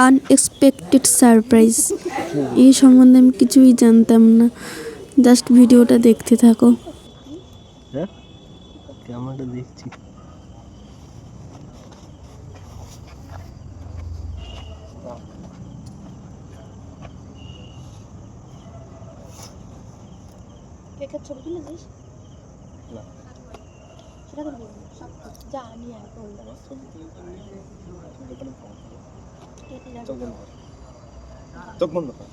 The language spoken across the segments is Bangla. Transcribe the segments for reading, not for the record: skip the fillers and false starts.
Unexpected surprise. এই সম্বন্ধে আমি কিছুই জানতাম না, জাস্ট ভিডিওটা দেখতে থাকো। হ্যাঁ ক্যামেরাটা দেখছি। কেকের ছবি তুলেছিস? না সেটা করবি সব যা নিয়ে আয় কোন দাঁড়া চোখ বন্ধ কর।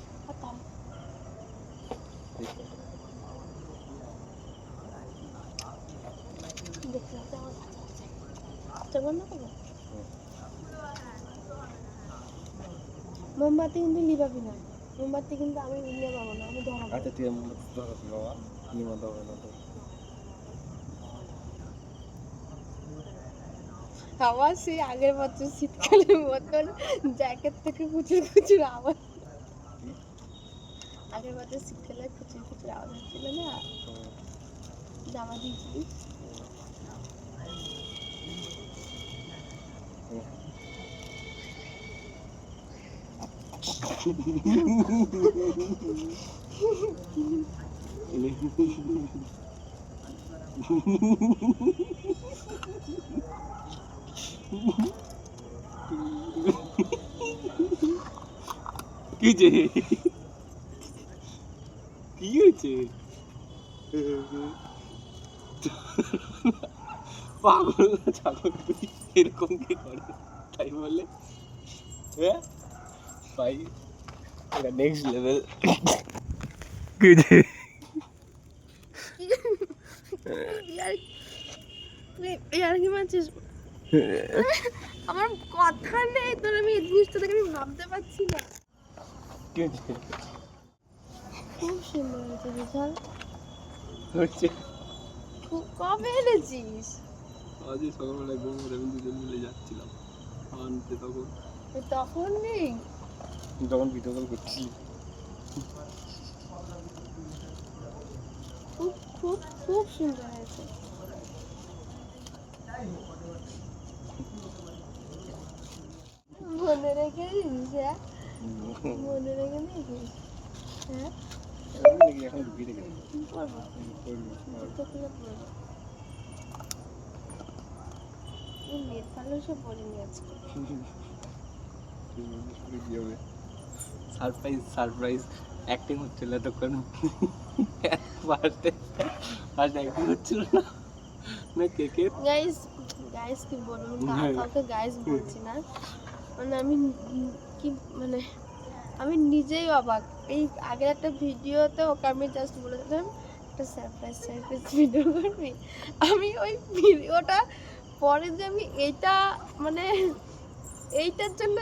মোমবাতি কিন্তু লিবাবি না, মোমবাতি কিন্তু আমি নিয়ে পাবো না, আমি ধরাবো। আচ্ছা তুই মোমবাতি ধরাবি বাবা, নিমন্ত হবে না তো। আবার সেই আগের বছর শীতকালের মতন জ্যাকেট থেকে কুচুর কুচুর আওয়াজ, আগের বছর শীতকালে কুচুর কুচুর আওয়াজ হচ্ছিল না, জামা দিয়েছিলি। কি যে কি হয়েছে? পাগল ছাগল এরকম কি করে তাই বলে? হ্যাঁ ভাই এটা নেক্সট লেভেল। কি যে আর কি মানছিস? আমার কথা নেই তোর, আমি এই জিনিসটা থেকে আমি ভাবতে পারছি না। কি হয়েছে? খুব সুন্দর হয়েছে বিশাল। হচ্ছে কবে এনেছিস? আজ সকালবেলা ঘুম করে আমি দুজন মিলে যাচ্ছিলাম আনতে, তখন নেই যখন ভিডিও কল করছি। খুব খুব খুব সুন্দর হয়েছে। মনে রেখে দিস? হ্যাঁ মনে রেখে দিস? হ্যাঁ এখন ঢুকিয়ে রেখে কি করবো? নেট পারলে সব পড়িনি আজকে। সারপ্রাইজ সারপ্রাইজ অ্যাক্টিং হচ্ছিল এতক্ষণ। ফার্স্টে অ্যাক্টিং হচ্ছিল না না কেকে। গাইস গাইস কি বলবো, কাউকে গাইস বলছি না, মানে আমি কি মানে আমি নিজেই অবাক। এই আগের একটা ভিডিওতে ওকে আমি জাস্ট বলেছিলাম একটা সারপ্রাইজ সারপ্রাইজ ভিডিও করবি, আমি ওই ভিডিওটা পরে যে আমি এইটা মানে এইটার জন্য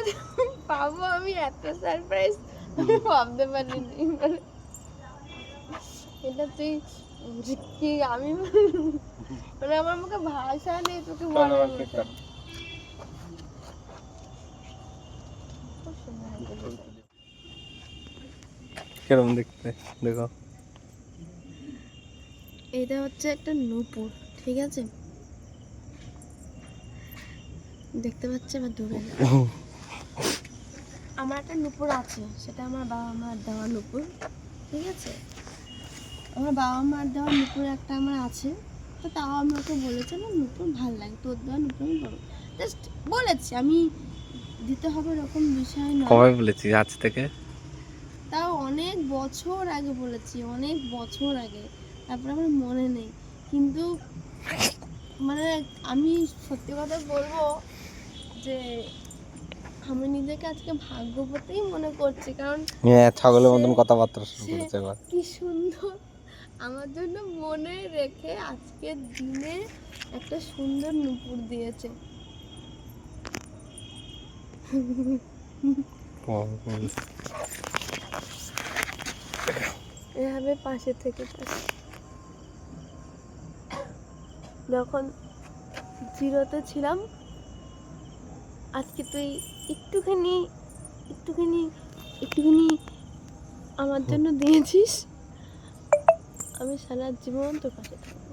পাবো আমি এত সারপ্রাইজ আমি ভাবতে পারিনি। মানে এটা তুই কি আমি মানে আমার মুখে ভাষা নেই তোকে বলার মতো। কেমন দেখতে দেখো? এটা হচ্ছে একটা নূপুর, ঠিক আছে? দেখতে পাচ্ছি আমার দূরে আমার একটা নূপুর আছে, সেটা আমার বাবা মার দেওয়া নূপুর, ঠিক আছে? আমার বাবা মার দেওয়া নূপুর একটা আমার আছে, তো তাও আমি ওকে বলেছি আমার নূপুর ভালো লাগে, তোর দেওয়া নূপুর আমি বলো জাস্ট বলেছি, আমি দিতে হবে এরকম বিষয় নয়। কবে বলেছি? আজ থেকে তাও অনেক বছর আগে বলেছি, অনেক বছর আগে, তারপরে আমার মনে নেই। কিন্তু মানে আমি সত্যি কথা বলবো যে আমি নিজেকে আজকে ভাগ্যবতীই মনে করছি, কারণ ছাগলের মতন কথাবার্তা শুরু করেছে এবার। কি সুন্দর আমার জন্য মনে রেখে আজকের দিনে একটা সুন্দর নূপুর দিয়েছে। এভাবে পাশে থেকে যখন জিরোতে ছিলাম, আজকে তুই একটুখানি একটুখানি একটুখানি আমার জন্য দিয়েছিস, আমি সারা জীবন তোর পাশে থাকবো।